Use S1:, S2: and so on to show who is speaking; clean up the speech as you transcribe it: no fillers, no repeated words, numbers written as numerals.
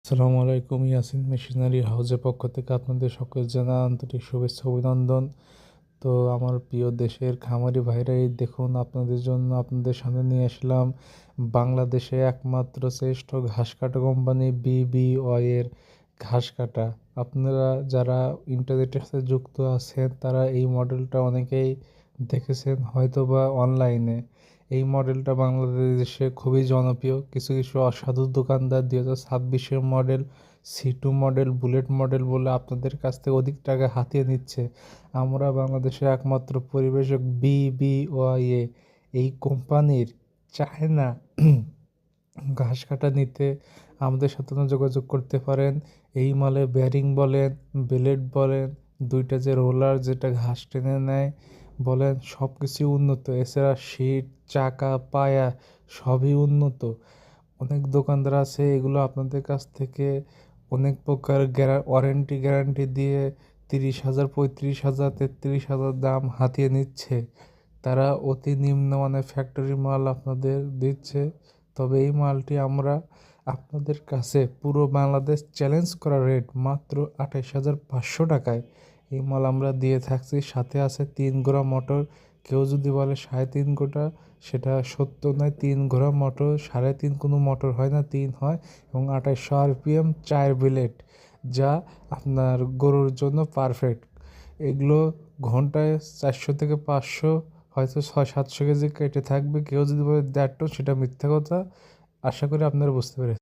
S1: আসসালামু আলাইকুম। ইয়াসিন মেশিনারি হাউসের পক্ষ থেকে আপনাদের সকল জানা আন্তরিক শুভেচ্ছা অভিনন্দন। তো আমার প্রিয় দেশের খামারি ভাইরা, এই দেখুন আপনাদের জন্য আপনাদের সামনে নিয়ে আসলাম বাংলাদেশে একমাত্র শ্রেষ্ঠ ঘাস কাটা কোম্পানি BBY এর ঘাস কাটা। আপনারা যারা ইন্টারনেটের সাথে যুক্ত আছেন তারা এই মডেলটা অনেকেই দেখেছেন হয়তো বা অনলাইনে। এই মডেলটা বাংলাদেশে খুবই জনপ্রিয়। কিছু কিছু অসাধু দোকানদার 2026-এর model, C2 model, bullet model বলে আপনাদের কাছ থেকে অধিক টাকা হাতিয়ে নিচ্ছে। আমরা বাংলাদেশের একমাত্র পরিবেশক BBY এই কোম্পানির চায়না ঘাস কাটা নিতে আমাদের সাথে যোগাযোগ করতে পারেন। এই মালে ব্যারিং বলেন, ব্লেড বলেন, দুইটা যে রোলার যেটা ঘাস টেনে নেয় বলেন, সব কিছুই উন্নত। এছাড়া সিট, চাকা, পায়া সবই উন্নত। অনেক দোকানদার আছে এগুলো আপনাদের কাছ থেকে অনেক প্রকার ওয়ারেন্টি গ্যারান্টি দিয়ে 30,000, 35,000, 33,000 দাম হাতিয়ে নিচ্ছে। তারা অতি নিম্নমানের ফ্যাক্টরি মাল আপনাদের দিচ্ছে। তবে এই মালটি আমরা আপনাদের কাছে পুরো বাংলাদেশ চ্যালেঞ্জ করা রেট মাত্র 28,500 টাকায় এই মাল আমরা দিয়ে থাকছি। সাথে আছে 3 ঘোড়া মোটর। কেউ যদি বলে 3.5 ঘোড়া, সেটা সত্য নয়। 3 ঘোড়া মোটর, 3.5 কোনো মোটর হয় না, 3 হয়। এবং 2800 RPM 4 বিলেট, যা আপনার গরুর জন্য পারফেক্ট। এগুলো ঘন্টায় 400 থেকে 500, হয়তো 600-700 কেজি কেটে থাকবে। কেউ যদি বলে 1.5 টন, সেটা মিথ্যা কথা। আশা করি আপনারা বুঝতে পেরেছেন।